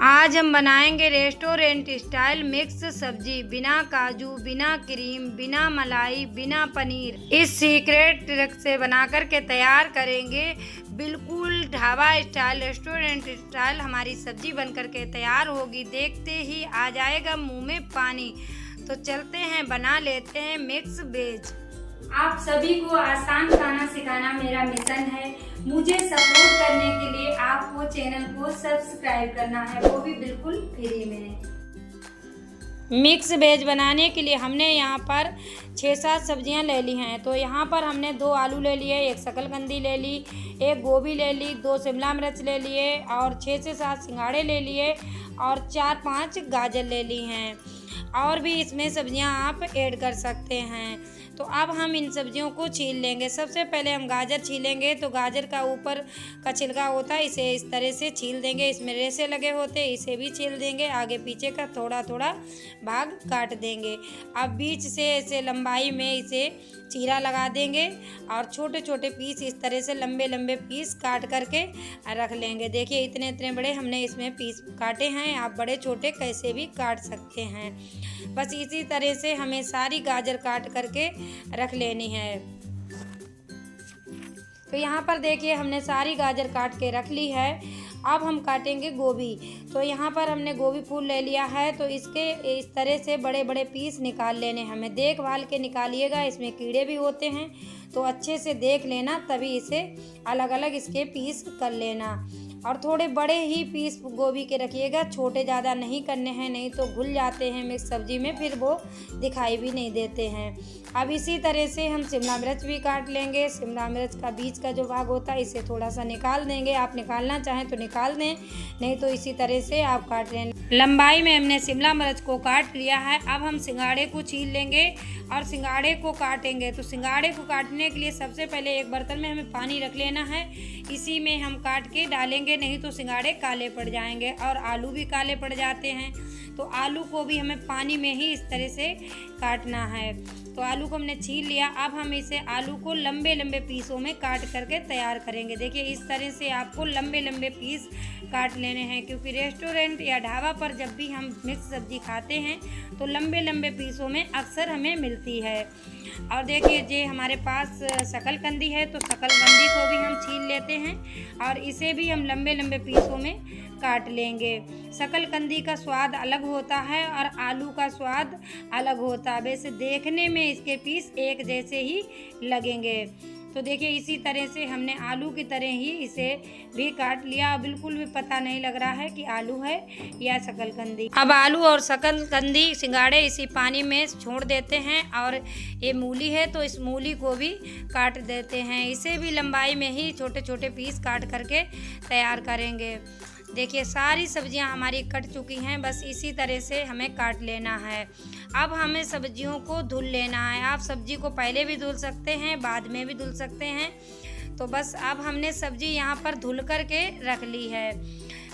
आज हम बनाएंगे रेस्टोरेंट स्टाइल मिक्स सब्जी, बिना काजू, बिना क्रीम, बिना मलाई, बिना पनीर। इस सीक्रेट ट्रिक से बना करके तैयार करेंगे बिल्कुल ढाबा स्टाइल, रेस्टोरेंट स्टाइल हमारी सब्जी बन करके तैयार होगी। देखते ही आ जाएगा मुंह में पानी। तो चलते हैं, बना लेते हैं मिक्स वेज। आप सभी को आसान खाना सिखाना मेरा मिशन है। मुझे सपोर्ट करने के लिए आपको चैनल को सब्सक्राइब करना है, वो भी बिल्कुल फ्री में। मिक्स वेज बनाने के लिए हमने यहाँ पर 6-7 सब्जियाँ ले ली हैं। तो यहाँ पर हमने 2 आलू ले लिए, 1 शकलकंदी ले ली, 1 गोभी ले ली, 2 शिमला मिर्च ले लिए और 6 से 7 सिंघाड़े ले लिए और 4-5 गाजर ले ली हैं। और भी इसमें सब्जियां आप ऐड कर सकते हैं। तो अब हम इन सब्जियों को छील लेंगे। सबसे पहले हम गाजर छीलेंगे। तो गाजर का ऊपर का छिलका होता है, इसे इस तरह से छील देंगे। इसमें रेशे लगे होते हैं, इसे भी छील देंगे। आगे पीछे का थोड़ा थोड़ा भाग काट देंगे। अब बीच से ऐसे लंबाई में इसे चीरा लगा देंगे और छोटे छोटे पीस इस तरह से लंबे लंबे पीस काट करके रख लेंगे। देखिए इतने इतने बड़े हमने इसमें पीस काटे हैं। आप बड़े छोटे कैसे भी काट सकते हैं। बस इसी तरह से हमें सारी गाजर काट करके रख लेनी है। तो यहाँ पर देखिए हमने सारी गाजर काट के रख ली है। अब हम काटेंगे गोभी। तो यहाँ पर हमने गोभी फूल ले लिया है। तो इसके इस तरह से बड़े बड़े पीस निकाल लेने, हमें देखभाल के निकालिएगा, इसमें कीड़े भी होते हैं। तो अच्छे से देख लेना, तभी इसे अलग अलग इसके पीस कर लेना। और थोड़े बड़े ही पीस गोभी के रखिएगा, छोटे ज़्यादा नहीं करने हैं, नहीं तो घुल जाते हैं मिक्स सब्जी में, फिर वो दिखाई भी नहीं देते हैं। अब इसी तरह से हम शिमला मिर्च भी काट लेंगे। शिमला मिर्च का बीच का जो भाग होता है इसे थोड़ा सा निकाल देंगे। आप निकालना चाहें तो निकाल दें, नहीं तो इसी तरह से आप काट लें। लंबाई में हमने शिमला मिर्च को काट लिया है। अब हम सिंघाड़े को छील लेंगे और सिंघाड़े को काटेंगे। तो सिंघाड़े को काटने के लिए सबसे पहले एक बर्तन में हमें पानी रख लेना है। इसी में हम काट के डालेंगे, नहीं तो सिंघाड़े काले पड़ जाएंगे और आलू भी काले पड़ जाते हैं। तो आलू को भी हमें पानी में ही इस तरह से काटना है। तो आलू को हमने छील लिया। अब हम इसे आलू को लंबे लंबे पीसों में काट करके तैयार करेंगे। देखिए इस तरह से आपको लंबे लंबे पीस काट लेने हैं, क्योंकि रेस्टोरेंट या ढाबा पर जब भी हम मिक्स सब्जी खाते हैं तो लंबे लंबे पीसों में अक्सर हमें मिलती है। और देखिए जे हमारे पास शकलकंदी है, तो शकलकंदी को भी हम छील लेते हैं और इसे भी हम लंबे लंबे पीसों में काट लेंगे। शकलकंदी का स्वाद अलग होता है और आलू का स्वाद अलग होता है। वैसे देखने में इसके पीस एक जैसे ही लगेंगे। तो देखिए इसी तरह से हमने आलू की तरह ही इसे भी काट लिया। बिल्कुल भी पता नहीं लग रहा है कि आलू है या शकलकंदी। अब आलू और शकलकंदी सिंघाड़े इसी पानी में छोड़ देते हैं। और ये मूली है, तो इस मूली को भी काट देते हैं। इसे भी लंबाई में ही छोटे छोटे पीस काट करके तैयार करेंगे। देखिए सारी सब्जियां हमारी कट चुकी हैं, बस इसी तरह से हमें काट लेना है। अब हमें सब्जियों को धुल लेना है। आप सब्जी को पहले भी धुल सकते हैं, बाद में भी धुल सकते हैं। तो बस अब हमने सब्जी यहाँ पर धुल कर के रख ली है।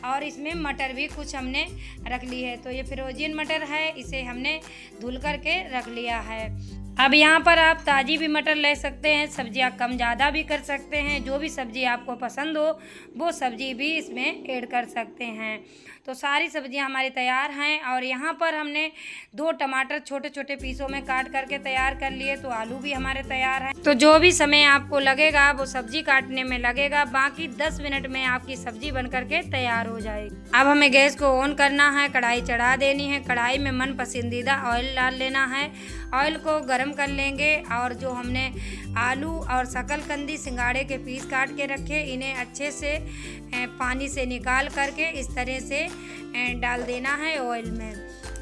और इसमें मटर भी कुछ हमने रख ली है। तो ये फ्रोजन मटर है, इसे हमने धुल कर के रख लिया है। अब यहाँ पर आप ताज़ी भी मटर ले सकते हैं, सब्जियाँ कम ज़्यादा भी कर सकते हैं। जो भी सब्ज़ी आपको पसंद हो वो सब्ज़ी भी इसमें ऐड कर सकते हैं। तो सारी सब्जियाँ हमारी तैयार हैं। और यहाँ पर हमने 2 टमाटर छोटे छोटे पीसों में काट करके तैयार कर लिए। तो आलू भी हमारे तैयार हैं। तो जो भी समय आपको लगेगा वो सब्जी काटने में लगेगा, बाकी 10 मिनट में आपकी सब्जी बन करके तैयार हो जाएगी। अब हमें गैस को ऑन करना है, कढ़ाई चढ़ा देनी है। कढ़ाई में मन पसंदीदा ऑयल डाल लेना है। ऑयल को गर्म कर लेंगे और जो हमने आलू और शकलकंदी सिंघाड़े के पीस काट के रखे, इन्हें अच्छे से पानी से निकाल करके इस तरह से डाल देना है ऑयल में।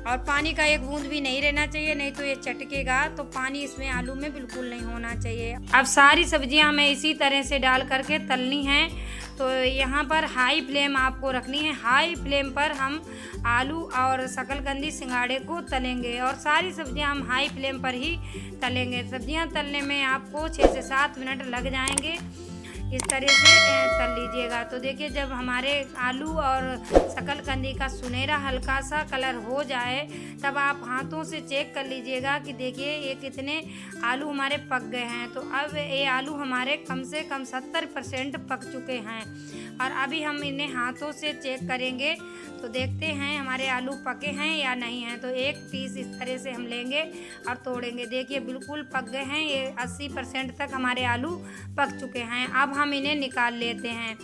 और पानी का एक बूंद भी नहीं रहना चाहिए, नहीं तो ये चटकेगा। तो पानी इसमें आलू में बिल्कुल नहीं होना चाहिए। अब सारी सब्जियां हमें इसी तरह से डाल करके तलनी हैं। तो यहाँ पर हाई फ्लेम आपको रखनी है। हाई फ्लेम पर हम आलू और शकलकंदी सिंघाड़े को तलेंगे और सारी सब्जियां हम हाई फ्लेम पर ही तलेंगे। सब्जियां तलने में आपको 6 से 7 मिनट लग जाएंगे, इस तरह से तल लीजिएगा। तो देखिए जब हमारे आलू और शकरकंदी का सुनहरा हल्का सा कलर हो जाए तब आप हाथों से चेक कर लीजिएगा कि देखिए ये कितने आलू हमारे पक गए हैं। तो अब ये आलू हमारे कम से कम 70% पक चुके हैं और अभी हम इन्हें हाथों से चेक करेंगे। तो देखते हैं हमारे आलू पके हैं या नहीं हैं। तो एक पीस इस तरह से हम लेंगे और तोड़ेंगे। देखिए बिल्कुल पक गए हैं, ये 80% तक हमारे आलू पक चुके हैं। अब हम इन्हें निकाल लेते हैं।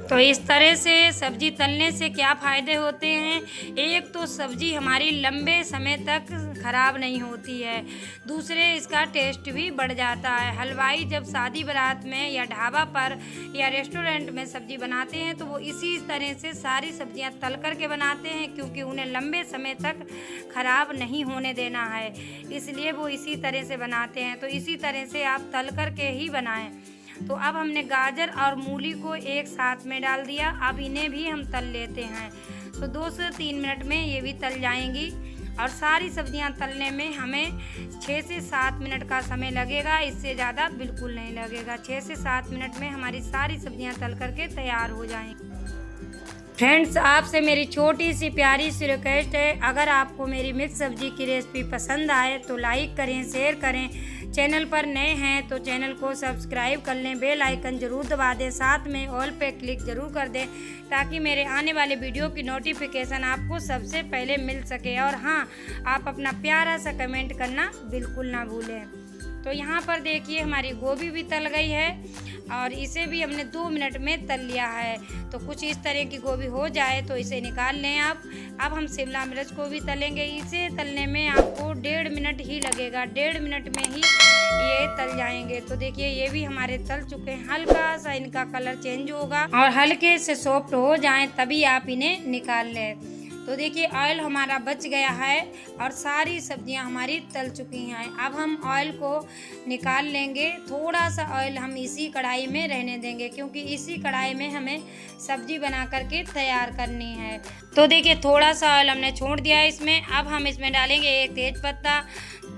तो इस तरह से सब्जी तलने से क्या फ़ायदे होते हैं, एक तो सब्जी हमारी लंबे समय तक ख़राब नहीं होती है, दूसरे इसका टेस्ट भी बढ़ जाता है। हलवाई जब शादी बारात में या ढाबा पर या रेस्टोरेंट में सब्जी बनाते हैं तो वो इसी तरह से सारी सब्जियां तल करके बनाते हैं, क्योंकि उन्हें लंबे समय तक ख़राब नहीं होने देना है, इसलिए वो इसी तरह से बनाते हैं। तो इसी तरह से आप तल करके ही बनाएं। तो अब हमने गाजर और मूली को एक साथ में डाल दिया। अब इन्हें भी हम तल लेते हैं। तो 2 से 3 मिनट में ये भी तल जाएंगी और सारी सब्जियां तलने में हमें 6 से 7 मिनट का समय लगेगा, इससे ज़्यादा बिल्कुल नहीं लगेगा। 6 से 7 मिनट में हमारी सारी सब्जियां तल करके तैयार हो जाएंगी। फ्रेंड्स, आपसे मेरी छोटी सी प्यारी सी रिक्वेस्ट है, अगर आपको मेरी मिक्स सब्जी की रेसिपी पसंद आए तो लाइक करें, शेयर करें। चैनल पर नए हैं तो चैनल को सब्सक्राइब कर लें, बेल आइकन ज़रूर दबा दें, साथ में ऑल पे क्लिक ज़रूर कर दें ताकि मेरे आने वाले वीडियो की नोटिफिकेशन आपको सबसे पहले मिल सके। और हाँ, आप अपना प्यारा सा कमेंट करना बिल्कुल ना भूलें। तो यहाँ पर देखिए हमारी गोभी भी तल गई है और इसे भी हमने 2 मिनट में तल लिया है। तो कुछ इस तरह की गोभी हो जाए तो इसे निकाल लें आप। अब हम शिमला मिर्च को भी तलेंगे। इसे तलने में आपको 1.5 मिनट ही लगेगा, 1.5 मिनट में ही ये तल जाएंगे। तो देखिए ये भी हमारे तल चुके हैं। हल्का सा इनका कलर चेंज होगा और हल्के से सॉफ्ट हो जाएं तभी आप इन्हें निकाल लें। तो देखिए ऑयल हमारा बच गया है और सारी सब्जियां हमारी तल चुकी हैं। अब हम ऑयल को निकाल लेंगे। थोड़ा सा ऑयल हम इसी कढ़ाई में रहने देंगे, क्योंकि इसी कढ़ाई में हमें सब्जी बना करके तैयार करनी है। तो देखिए थोड़ा सा ऑयल हमने छोड़ दिया है इसमें। अब हम इसमें डालेंगे 1 तेज़पत्ता,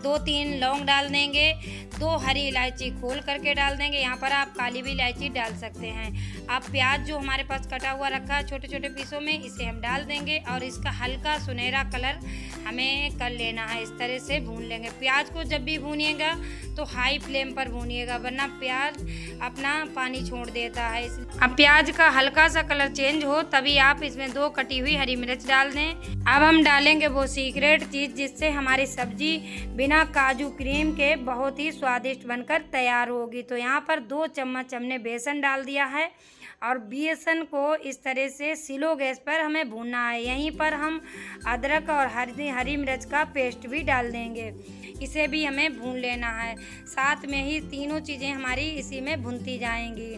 2-3 लौंग डाल देंगे, 2 हरी इलायची खोल करके डाल देंगे। यहाँ पर आप काली भी इलायची डाल सकते हैं। अब प्याज जो हमारे पास कटा हुआ रखा है छोटे छोटे पीसों में, इसे हम डाल देंगे और इसका हल्का सुनहरा कलर हमें कर लेना है। इस तरह से भून लेंगे। प्याज को जब भी भूनिएगा तो हाई फ्लेम पर भूनिएगा, वरना प्याज अपना पानी छोड़ देता है। अब प्याज का हल्का सा कलर चेंज हो तभी आप इसमें 2 कटी हुई हरी मिर्च डाल दें। अब हम डालेंगे वो सीक्रेट चीज़ जिससे हमारी सब्जी बिना काजू क्रीम के बहुत ही स्वादिष्ट बनकर तैयार होगी। तो यहाँ पर 2 चम्मच हमने बेसन डाल दिया है और बेसन को इस तरह से स्लो गैस पर हमें भूनना है। यहीं पर हम अदरक और हरी मिर्च का पेस्ट भी डाल देंगे, इसे भी हमें भून लेना है। साथ में ही तीनों चीज़ें हमारी इसी में भुनती जाएंगी।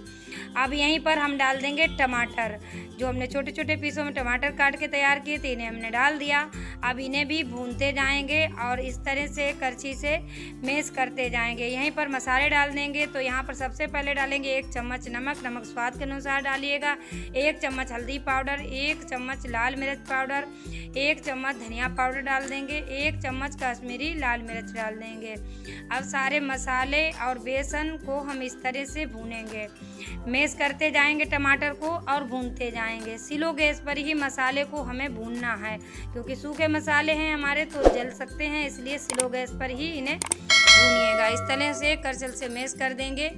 अब यहीं पर हम डाल देंगे टमाटर, जो हमने छोटे छोटे पीसों में टमाटर काट के तैयार किए थे, इन्हें हमने डाल दिया। अब इन्हें भी भूनते जाएंगे और इस तरह से करछी से मैश करते जाएंगे। यहीं पर मसाले डाल देंगे। तो यहाँ पर सबसे पहले डालेंगे 1 चम्मच नमक, नमक स्वाद के अनुसार डालिएगा, 1 चम्मच हल्दी पाउडर, 1 चम्मच लाल मिर्च पाउडर, 1 चम्मच धनिया पाउडर डाल देंगे, 1 चम्मच कश्मीरी लाल मिर्च डाल देंगे। अब सारे मसाले और बेसन को हम इस तरह से भूनेंगे, मैश करते जाएंगे टमाटर को और भूनते जाएंगे। स्लो गैस पर ही मसाले को हमें भूनना है, क्योंकि सूखे मसाले हैं हमारे तो जल सकते हैं, इसलिए स्लो गैस पर ही इन्हें भूनिएगा। इस तरह से करछल से मैश कर देंगे।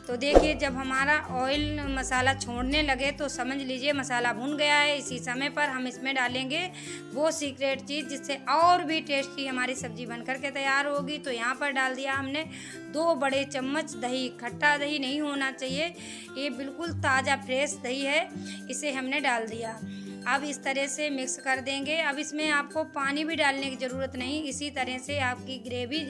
तो देखिए जब हमारा ऑयल मसाला छोड़ने लगे तो समझ लीजिए मसाला भुन गया है। इसी समय पर हम इसमें डालेंगे वो सीक्रेट चीज़ जिससे और भी टेस्टी हमारी सब्जी बनकर के तैयार होगी। तो यहाँ पर डाल दिया हमने 2 बड़े चम्मच दही। खट्टा दही नहीं होना चाहिए, ये बिल्कुल ताज़ा फ्रेश दही है, इसे हमने डाल दिया। अब इस तरह से मिक्स कर देंगे। अब इसमें आपको पानी भी डालने की ज़रूरत नहीं, इसी तरह से आपकी ग्रेवी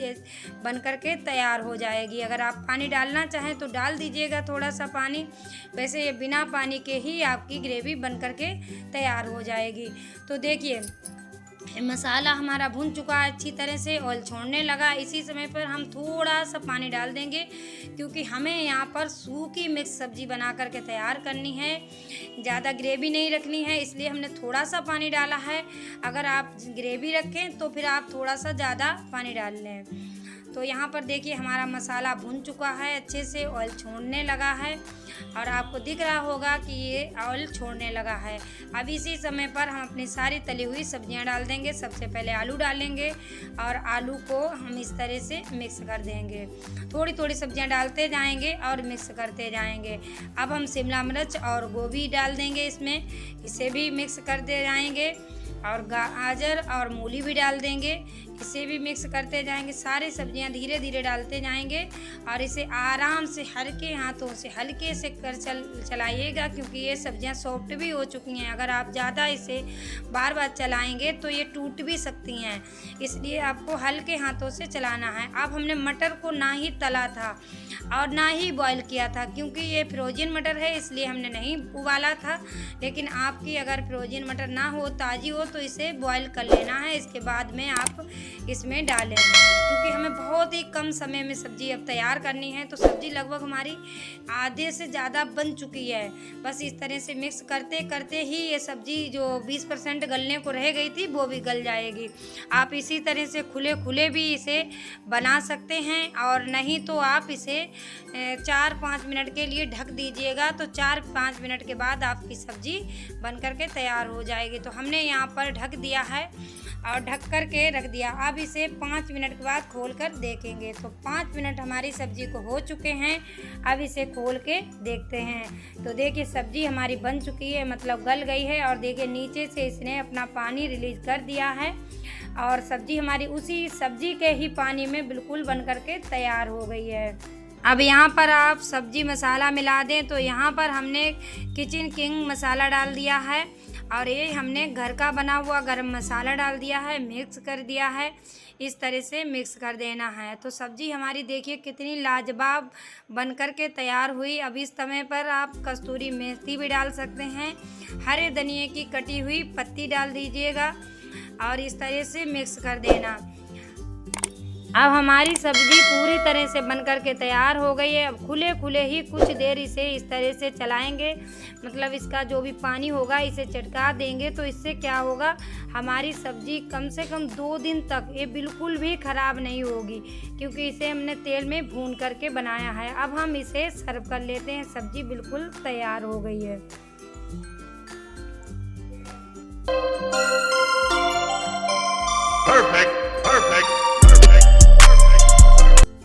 बन कर के तैयार हो जाएगी। अगर आप पानी डालना चाहें तो डाल दीजिएगा थोड़ा सा पानी, वैसे ये बिना पानी के ही आपकी ग्रेवी बन कर के तैयार हो जाएगी। तो देखिए मसाला हमारा भुन चुका है अच्छी तरह से, ऑयल छोड़ने लगा। इसी समय पर हम थोड़ा सा पानी डाल देंगे, क्योंकि हमें यहाँ पर सूखी मिक्स सब्जी बना करके तैयार करनी है, ज़्यादा ग्रेवी नहीं रखनी है, इसलिए हमने थोड़ा सा पानी डाला है। अगर आप ग्रेवी रखें तो फिर आप थोड़ा सा ज़्यादा पानी डाल लें। तो यहाँ पर देखिए हमारा मसाला भुन चुका है, अच्छे से ऑयल छोड़ने लगा है और आपको दिख रहा होगा कि ये ऑयल छोड़ने लगा है। अब इसी समय पर हम अपनी सारी तली हुई सब्जियां डाल देंगे। सबसे पहले आलू डालेंगे और आलू को हम इस तरह से मिक्स कर देंगे। थोड़ी थोड़ी सब्जियां डालते जाएंगे और मिक्स करते जाएंगे। अब हम शिमला मिर्च और गोभी डाल देंगे इसमें, इसे भी मिक्स करते जाएंगे और गाजर और मूली भी डाल देंगे, इसे भी मिक्स करते जाएंगे। सारी सब्जियां धीरे धीरे डालते जाएंगे और इसे आराम से हल्के हाथों से हल्के से कर चलाइएगा, क्योंकि ये सब्जियां सॉफ्ट भी हो चुकी हैं। अगर आप ज़्यादा इसे बार बार चलाएंगे तो ये टूट भी सकती हैं, इसलिए आपको हल्के हाथों से चलाना है। अब हमने मटर को ना ही तला था और ना ही बॉईल किया था, क्योंकि ये फ्रोजन मटर है इसलिए हमने नहीं उबाला था। लेकिन आपकी अगर फ्रोजन मटर ना हो, ताज़ी हो, तो इसे बॉईल कर लेना है। इसके बाद में आप इसमें डालें, क्योंकि हमें बहुत ही कम समय में सब्ज़ी अब तैयार करनी है। तो सब्ज़ी लगभग हमारी आधे से ज़्यादा बन चुकी है। बस इस तरह से मिक्स करते करते ही ये सब्ज़ी जो 20% गलने को रह गई थी वो भी गल जाएगी। आप इसी तरह से खुले खुले भी इसे बना सकते हैं, और नहीं तो आप इसे 4-5 मिनट के लिए ढक दीजिएगा। तो 4-5 मिनट के बाद आपकी सब्ज़ी बन करके तैयार हो जाएगी। तो हमने यहाँ पर ढक दिया है और ढक कर के रख दिया। अब इसे 5 मिनट के बाद खोल कर देखेंगे। तो 5 मिनट हमारी सब्ज़ी को हो चुके हैं। अब इसे खोल के देखते हैं। तो देखिए सब्ज़ी हमारी बन चुकी है, मतलब गल गई है। और देखिए नीचे से इसने अपना पानी रिलीज़ कर दिया है और सब्ज़ी हमारी उसी सब्ज़ी के ही पानी में बिल्कुल बन कर के तैयार हो गई है। अब यहाँ पर आप सब्ज़ी मसाला मिला दें। तो यहाँ पर हमने किचन किंग मसाला डाल दिया है और ये हमने घर का बना हुआ गरम मसाला डाल दिया है, मिक्स कर दिया है। इस तरह से मिक्स कर देना है। तो सब्ज़ी हमारी देखिए कितनी लाजवाब बन कर के तैयार हुई। अब इस समय पर आप कस्तूरी मेथी भी डाल सकते हैं, हरे धनिए की कटी हुई पत्ती डाल दीजिएगा और इस तरह से मिक्स कर देना। अब हमारी सब्ज़ी पूरी तरह से बन कर के तैयार हो गई है। अब खुले खुले ही कुछ देर इसे इस तरह से चलाएंगे, मतलब इसका जो भी पानी होगा इसे चटका देंगे। तो इससे क्या होगा, हमारी सब्ज़ी कम से कम 2 दिन तक ये बिल्कुल भी ख़राब नहीं होगी, क्योंकि इसे हमने तेल में भून करके बनाया है। अब हम इसे सर्व कर लेते हैं। सब्ज़ी बिल्कुल तैयार हो गई है।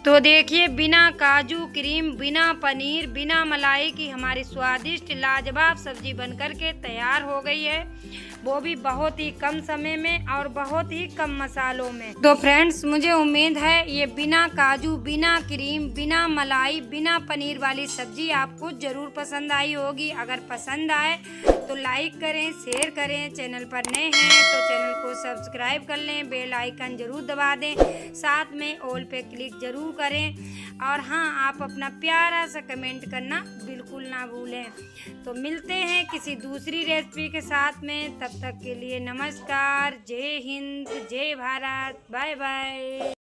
तो देखिए बिना काजू क्रीम, बिना पनीर, बिना मलाई की हमारी स्वादिष्ट लाजवाब सब्जी बनकर के तैयार हो गई है, वो भी बहुत ही कम समय में और बहुत ही कम मसालों में। तो फ्रेंड्स, मुझे उम्मीद है ये बिना काजू, बिना क्रीम, बिना मलाई, बिना पनीर वाली सब्जी आपको ज़रूर पसंद आई होगी। अगर पसंद आए तो लाइक करें, शेयर करें। चैनल पर नए हैं तो चैनल को सब्सक्राइब कर लें, बेल आइकन ज़रूर दबा दें, साथ में ऑल पे क्लिक ज़रूर करें। और हाँ, आप अपना प्यारा सा कमेंट करना बिल्कुल ना भूलें। तो मिलते हैं किसी दूसरी रेसिपी के साथ में। तब तक के लिए नमस्कार, जय हिंद, जय भारत, बाय बाय।